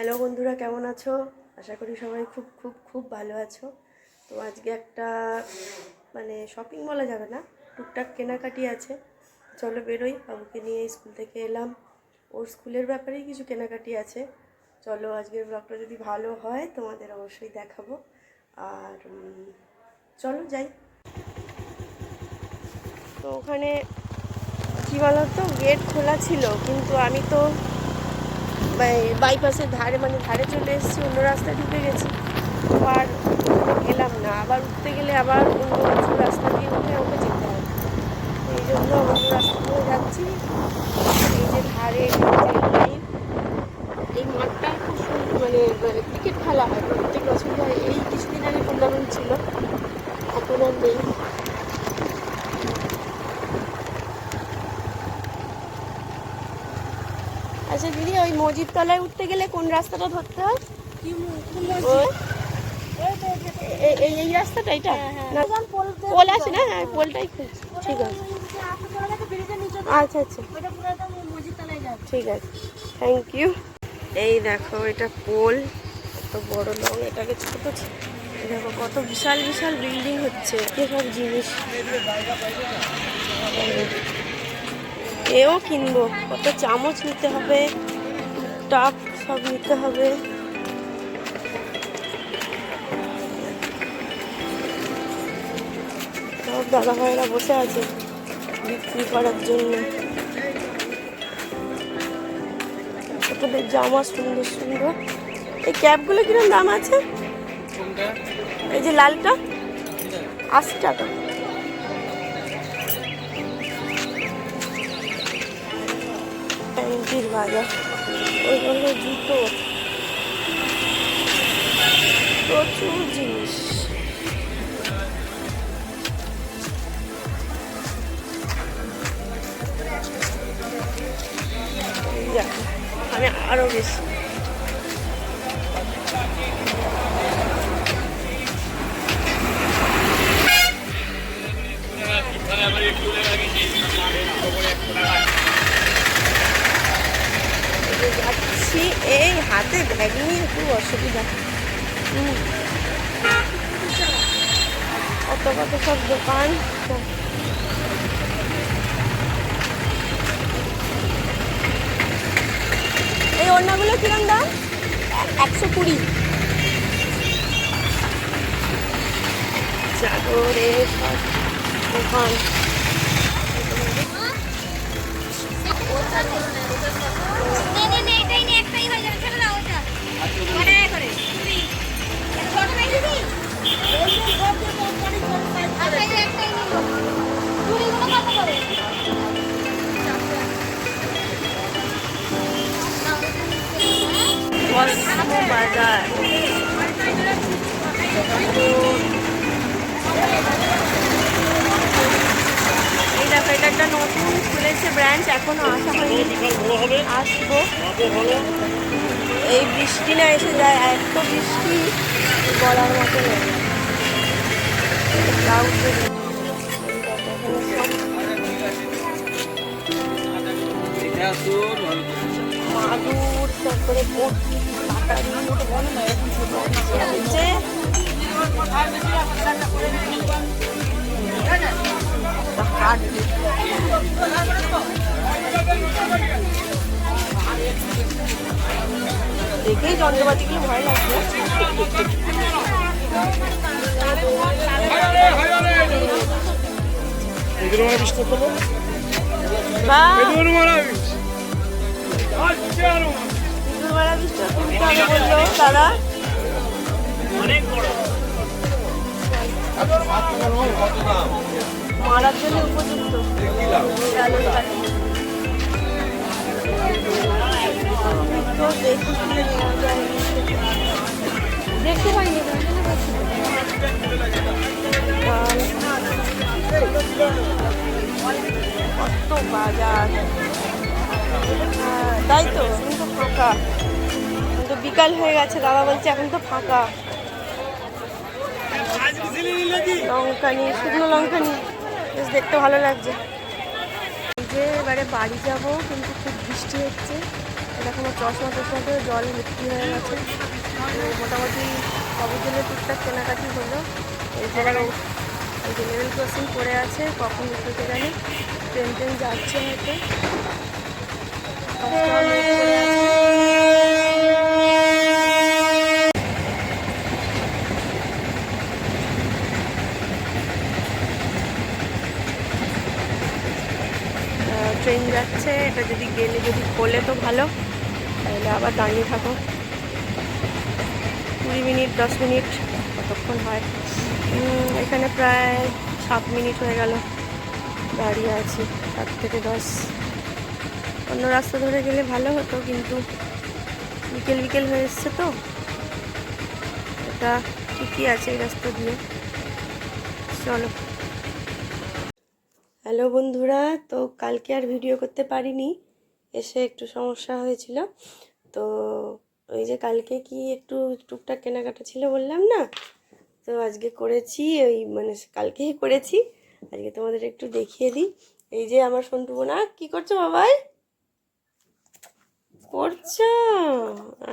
Hello বন্ধুরা, কেমন আছো? আশা করি সবাই খুব খুব খুব ভালো আছো। তো আজকে একটা শপিং বলা যাবে না, টুকটাক কেনাকাটি আছে। চলো বেরোই, বাবুকে নিয়ে স্কুল থেকে এলাম, ওর স্কুলের ব্যাপারেই কিছু কেনাকাটি আছে। চলো আজকের ব্লগটা যদি ভালো হয় তোমাদের অবশ্যই দেখাবো। আর চলো যাই। তো ওখানে কী বলতো, গেট খোলা ছিল, কিন্তু আমি তো বাইপাসের ধারে চলে এসেছি, অন্য রাস্তায় ঢুকে গেছি। আর গেলাম না, আবার উঠতে গেলে আবার অন্য কিছু রাস্তা দিয়ে উঠে ওকে যেতে হবে। এই জন্য অন্য রাস্তা দিয়ে যাচ্ছি। এই যে ধারে এই মাঠটা খুব সুন্দর, ক্রিকেট খেলা হয় প্রত্যেক বছর হয়। এই কিছুদিন আগে টুর্নামেন্ট ছিল, এখন আর নেই। আচ্ছা দিদি, ওই মসজিদ তলায় উঠতে গেলে কোন রাস্তাটা ধরতে হয়? এই রাস্তাটা, এটা পোল আছে না? হ্যাঁ, পোলটাই খুঁজছি। ঠিক আছে, আচ্ছা আচ্ছা, ঠিক আছে, থ্যাংক ইউ। এই দেখো, এটা পোল, কত বড় লং, এটাকে ছোট দেখো, কত বিশাল বিশাল বিল্ডিং হচ্ছে, এসব জিনিস এও কিনবো। কত চামচ নিতে হবে, টাপ সব নিতে হবে। সব দাদা ভাইরা বসে আছে বিক্রি করার জন্য। ছোটদের জামা সুন্দর সুন্দর। এই ক্যাপগুলো কিরকম দাম আছে? এই যে লালটা 80 টাকা। প্যান্টির বাজার, ওই জন্য জুতো, প্রচুর জিনিস। মানে আরো বেশি। যাচ্ছি, এই হাতে ব্যাগ নিয়ে খুব অসুবিধা। কত কত সব দোকান। এই ওড়নাগুলো কিরম দাম? 120। চাদরে সব দোকান। বাজার, এই দেখো, এটা একটা নতুন খুলেছে ব্রাঞ্চ, এখনো আসা হয়নি, আসবো। এই বৃষ্টি না এসে যায়, এত বৃষ্টি বলার মতো নেই। মাদুর, তারপরে দেখেই যন্ত্রপাতিগুলো ভয় লাগছে। দাদা মারার জন্য উপযুক্ত। দেখতে পাইনি কত বাজার। তাই তো, এখন তো ফাঁকা, তো বিকাল হয়ে গেছে। দাদা বলছে এখন তো ফাঁকা। লঙ্কা নিয়ে, শুকনো লঙ্কা নিয়ে, বেশ দেখতে ভালো লাগছে। যে এবারে বাড়ি যাব, কিন্তু খুব বৃষ্টি হচ্ছে। দেখো আমার চশমা টশমাতে জল ভর্তি হয়ে গেছে। তো মোটামুটি সবের জন্য টুকটাক কেনাকাটি হলো। এই যে লেভেল ক্রসিং পড়ে আছে, কখন উঠতে জানি ট্রেন ট্রেন যাচ্ছে হয়তো। ট্রেন যাচ্ছে, এটা যদি যদি খোলে তো ভালো, তাহলে আবার দাঁড়িয়ে থাকো 20 মিনিট 10 মিনিট কতক্ষণ হয়। এখানে প্রায় 7 মিনিট হয়ে গেল দাঁড়িয়ে আছি, 7 থেকে 10। অন্য রাস্তা ধরে গেলে ভালো হতো, কিন্তু বিকেল বিকেল হয়ে এসছে তো এটা ঠিকই আছে এই রাস্তা দিয়ে। চলো। হ্যালো বন্ধুরা, তো কালকে আর ভিডিও করতে পারিনি, এসে একটু সমস্যা হয়েছিল। তো ওই যে কালকে কি একটু টুকটাক কেনাকাটা ছিল বললাম না, তো আজকে করেছি, ওই মানে কালকেই করেছি। আজকে তোমাদের একটু দেখিয়ে দিই। এই যে আমার সন্টু বোনা, কি করছো বাবাই? পড়ছো?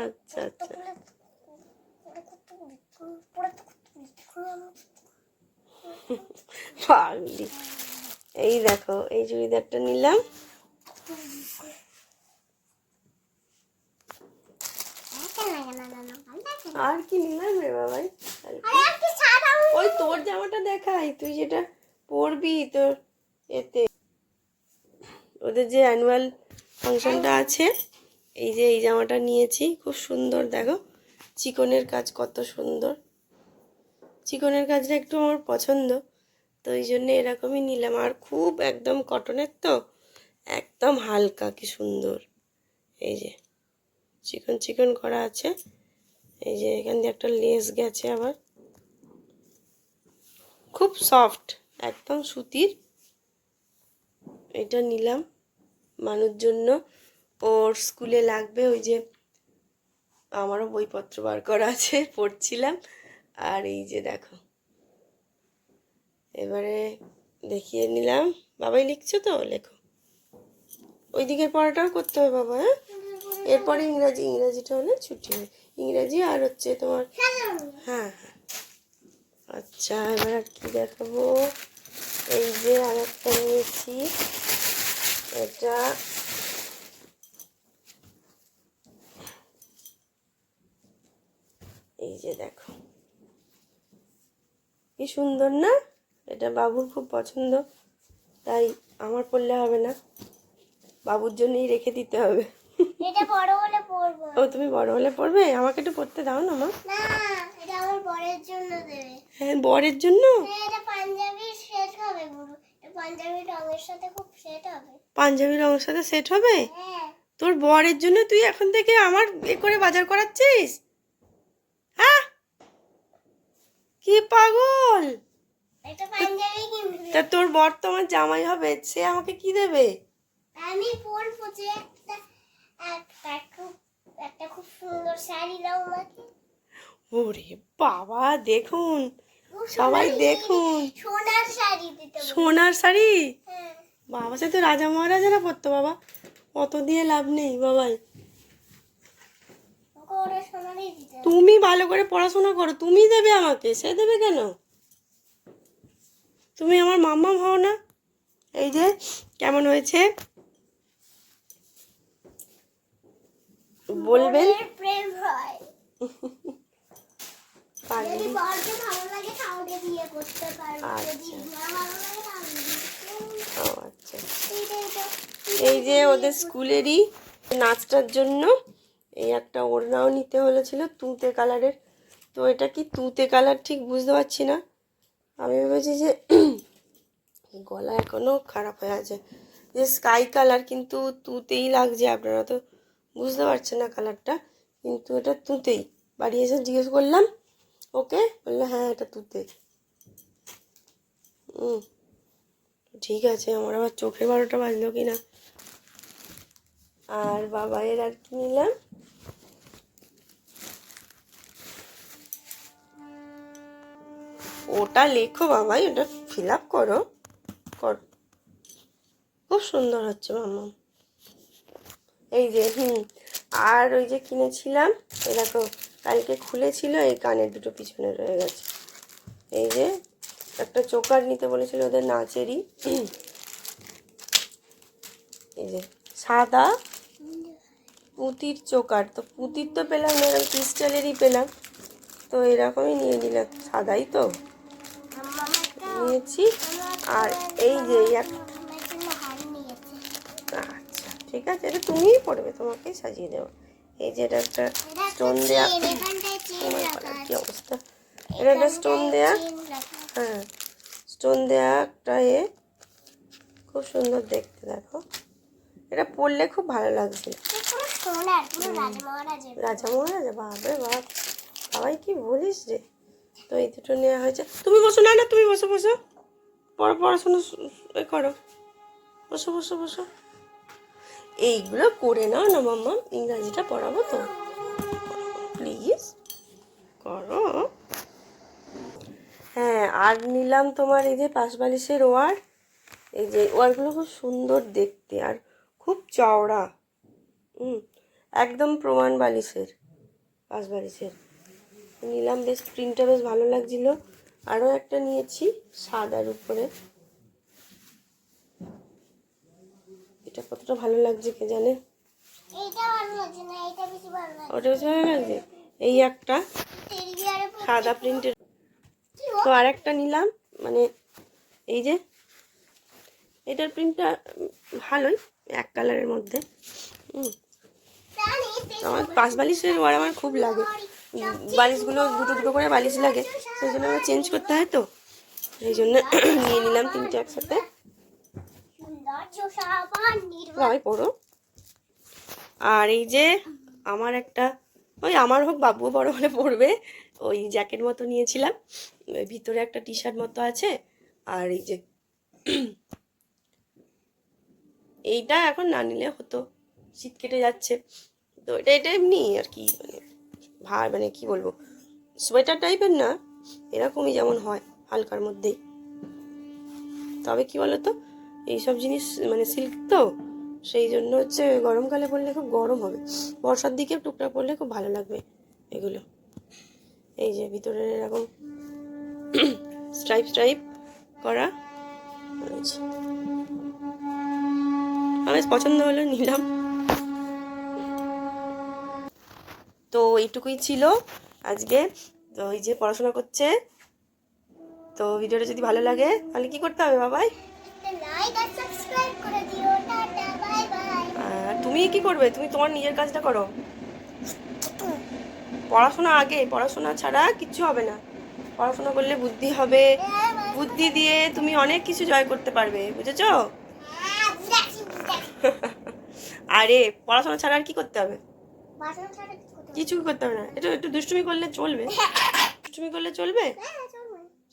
আচ্ছা আচ্ছা। পাগলি। এই দেখো, এই চুড়িদারটা নিলাম। আর কি নিলাম রে বাবাই? ওই তোর জামাটা দেখাই, তুই যেটা পরবি তোর এতে, ওদের যে অ্যানুয়াল ফাংশনটা আছে। এই যে এই জামাটা নিয়েছি, খুব সুন্দর, দেখো চিকনের কাজ কত সুন্দর। চিকনের কাজটা একটু আমার পছন্দ, তো এই জন্য এরকমই নিলাম। আর খুব একদম কটনের, তো একদম হালকা, কি সুন্দর। এই যে চিকন চিকন করা আছে, এই যে এখান দিয়ে একটা লেস গেছে আবার, খুব সফট, একদম সুতির। এটা নিলাম মানুষ জন্য, ওর স্কুলে লাগবে। ওই যে আমারও বইপত্র বার করা আছে, পড়ছিলাম। আর এই যে দেখো, এবারে দেখিয়ে নিলাম। বাবাই লিখছো তো, লেখো। ওই দিকের পড়াটাও করতে হবে বাবা, হ্যাঁ। এরপরে ইংরাজিটা হলে ছুটি হয়, ইংরাজি আর হচ্ছে তোমার। হ্যাঁ হ্যাঁ। আচ্ছা, এবার আর কি দেখাবো? এই যে আর একটা নিয়েছি, এটা এই যে দেখো, কি সুন্দর না? এটা বাবুর খুব পছন্দ, তাই আমার পড়লে হবে না, বাবুর জন্যই রেখে দিতে হবে। এটা বড় হলে পরবো। ও, তুমি বড় হলে পড়বে? আমাকে একটু পড়তে দাও না মা। না, এটা আমার বরের জন্য দেবে। হ্যাঁ, বরের জন্য। হ্যাঁ, এটা পাঞ্জাবি সেট হবে গুরু, এটা পাঞ্জাবি রঙের সাথে খুব সেট হবে। পাঞ্জাবি রঙের সাথে সেট হবে? হ্যাঁ। তোর বরের জন্য তুই এখন থেকে আমার করে বাজার করাচ্ছিস? হ্যাঁ, কি পাগল! এটা পাঞ্জাবি কিনবি? তা তোর বর তো আমার জামাই হবে, সে আমাকে কি দেবে? আমি পরবো যে একটা খুব সুন্দর শাড়ি দাও আমাকে। ওরে বাবা, দেখুন সবাই, দেখুন সোনার শাড়ি দিতে বল। সোনার শাড়ি। হ্যাঁ। বাবা, সে তো রাজা মহারাজারা পরতো বাবা, অত দিয়ে লাভ নেই বাবাই। ওরা সোনারই দিতে। তুমি ভালো করে পড়াশোনা করো, তুমি দেবে আমাকে, সে দেবে কেন? তুমি আমার মাম্মা হও না। এই যে কেমন হয়েছে বলবেন। প্রেম হয়। পাগলি। যদি বরকে ভালো লাগে তাহলে বিয়ে করতে পারবে, যদি আচ্ছা। না ভালো লাগে তাহলে ও আচ্ছা। এই যে ওদের স্কুলেরই নাচটার জন্য এই একটা ওড়নাও নিতে হলেছিল তুঁতে কালারের। তো এটা কি তুঁতে কালার ঠিক বুঝতে পারছি না, আমি ভেবেছি যে গলা এখনও খারাপ হয়ে আছে, যে স্কাই কালার, কিন্তু তুঁতেই লাগছে। আপনারা তো বুঝতে পারছেন না কালারটা, কিন্তু এটা তুঁতেই। বাড়ি এসে জিজ্ঞেস করলাম ওকে, বললো হ্যাঁ এটা তুঁতে। ঠিক আছে, আমার আবার চোখে 12টা বাজলো কি না। আর বাবাইয়ের আর কি নিলাম, ওটা লেখো বাবাই, ওটা ফিল আপ করো, খুব সুন্দর হচ্ছে মাম্মা। এই যে আর ওই যে কিনেছিলাম, এই দেখো কালকে খুলেছিল, এই কানের দুটো পিছনে রয়ে গেছে। এই যে একটা চোকার নিতে বলেছিল ওদের নাচেরই, এই যে সাদা পুঁতির চোকার। তো পুঁতির তো পেলাম না, এরকম ক্রিস্টালেরই পেলাম, তো এরকমই নিয়ে নিলাম। সাদাই তো নিয়েছি। আর এই যে আচ্ছা ঠিক আছে, এটা তুমিই পড়বে, তোমাকেই সাজিয়ে দেবো। এই যে এটা একটা স্টোন দেয়া, কি অবস্থা, এটা একটা স্টোন দেয়া, হ্যাঁ স্টোন দেয়া একটা খুব সুন্দর দেখতে। দেখো এটা পরলে খুব ভালো লাগছে। রাজা মহারাজা, বাপরে বাপ, সবাই কি বলিস রে। তো এই দুটো নেওয়া হয়েছে। তুমি বসো, না না তুমি বসো, বসো পড়াশোনা করো, বসো বসো বসো। এইগুলো করে নাও না মাম্মা, ইংরাজিটা পড়াবো তো, প্লিজ করো। হ্যাঁ আর নিলাম তোমার এই যে পাশবালিশের ওয়ার। এই যে ওয়ারগুলো খুব সুন্দর দেখতে আর খুব চওড়া, একদম প্রমাণ বালিশের, পাশবালিশের নিলাম। বেশ প্রিন্টটা বেশ ভালো লাগছিল। আরও একটা নিয়েছি সাদার উপরে, এটা কতটা ভালো লাগছে কে জানে, ওটা বেশি ভালো লাগছে। এই একটা সাদা প্রিন্টের। তো আর একটা নিলাম, মানে এই যে এটার প্রিন্টটা ভালোই, এক কালারের মধ্যে। আমার পাশ বালিশের ওয়ার আমার খুব লাগে, বালিশগুলো দুটো দুটো করে বালিশ লাগে, সেই জন্য আমার চেঞ্জ করতে হয়, তো এই জন্য নিয়ে নিলাম তিনটে একসাথে। সবাই পড়ো। আর এই যে আমার একটা, ওই আমার হোক বাবু বড় হলে পড়বে, ওই জ্যাকেট মতো নিয়েছিলাম, ভিতরে একটা টি শার্ট মতো আছে। আর এই যে এইটা এখন না নিলে হতো, শীত কেটে যাচ্ছে, তো এটা এমনি আর কি, মানে মানে কি বলবো, সোয়েটার টাইপের না, এরকমই যেমন হয় হালকার মধ্যেই। তবে কি বলতো, এইসব জিনিস মানে সিল্ক তো, সেই জন্য হচ্ছে গরমকালে পরলে খুব গরম হবে, বর্ষার দিকে টুকটাক পরলে খুব ভালো লাগবে এগুলো। এই যে ভিতরে এরকম স্ট্রাইপ স্ট্রাইপ করা, আমার পছন্দ হলো নিলাম। তো এইটুকুই ছিল আজকে। তো এই যে পড়াশোনা করছে, তো ভিডিওটা যদি ভালো লাগে তাহলে কি করতে হবে বাবাই, তুমি কি করবে, তুমি তোমার নিজের কাজটা করো, পড়াশোনা আগে, পড়াশোনা ছাড়া কিচ্ছু হবে না। পড়াশোনা করলে বুদ্ধি হবে, বুদ্ধি দিয়ে তুমি অনেক কিছু জয় করতে পারবে, বুঝেছো? আরে পড়াশোনা ছাড়া আর কি করতে হবে, কিছু করতে হবে না, একটু একটু দুষ্টুমি করলে চলবে, দুষ্টুমি করলে চলবে,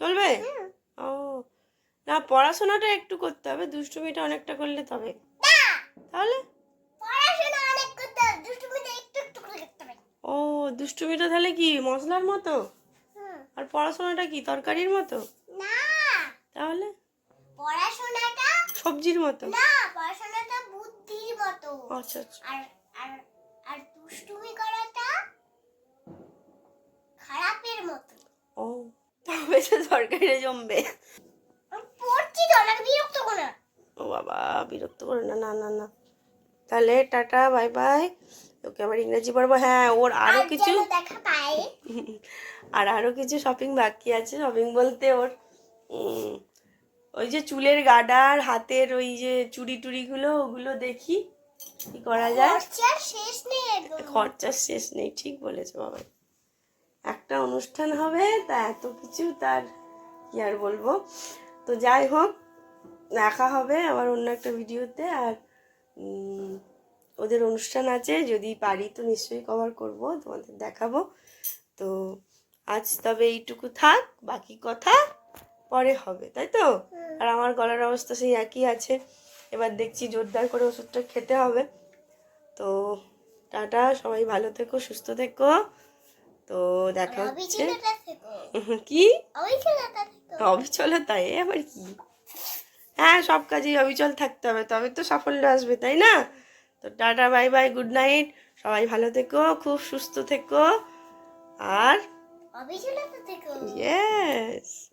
চলবে। ও না, পড়াশোনাটা একটু করতে হবে, দুষ্টুমিটা অনেকটা করলে তবে, তাহলে ও দুষ্টুমিটা তাহলে কি মশলার মতো, আর পড়াশোনাটা কি তরকারির মতো, তাহলে পড়াশোনাটা সবজির মতো, না পড়াশোনাটা বুদ্ধির মতো। আচ্ছা আচ্ছা। আর আর আর দুষ্টুমি করাটা খারাপের মতো। ও তবে তো তরকারিটা জমবে। পড়ছি তো, না বিরক্ত করো না। ও বাবা বিরক্ত করে না, না না না, তাহলে টাটা বাই বাই। ওকে আবার ইংরেজি পড়বো, হ্যাঁ ওর আরো কিছু দেখা পাই। আর আরো কিছু শপিং বাকি আছে, শপিং বলতে ওর ওই যে চুলের গার্ডার, হাতের ওই যে চুড়ি টুড়িগুলো, ওগুলো দেখি কি করা যায়। খরচার শেষ নেই, খরচার শেষ নেই, ঠিক বলেছো বাবা। একটা অনুষ্ঠান হবে তা এত কিছু, তার কি আর বলবো। তো যাই হোক, দেখা হবে আবার অন্য একটা ভিডিওতে। আর ওদের অনুষ্ঠান আছে, যদি পারি তো নিশ্চয়ই কভার করব, তোমাদের দেখাবো। তো আজ তবে এইটুকু থাক, বাকি কথা পরে হবে, তাই তো? আর আমার গলার অবস্থা সেই একই আছে, এবার দেখছি জোরদার করে ওষুধটা খেতে হবে। তো টাটা, সবাই ভালো থেকো, সুস্থ থেকো। তো দেখা হচ্ছে কি অবিচলতা, আবার কি, হ্যাঁ সব কাজেই অবিচল থাকতে হবে, তবে তো সাফল্য আসবে, তাই না? তো tata bye bye, good night, সবাই ভালো থেকো, খুব সুস্থ থেকো, আর অবিচলিত থেকো। ইয়েস।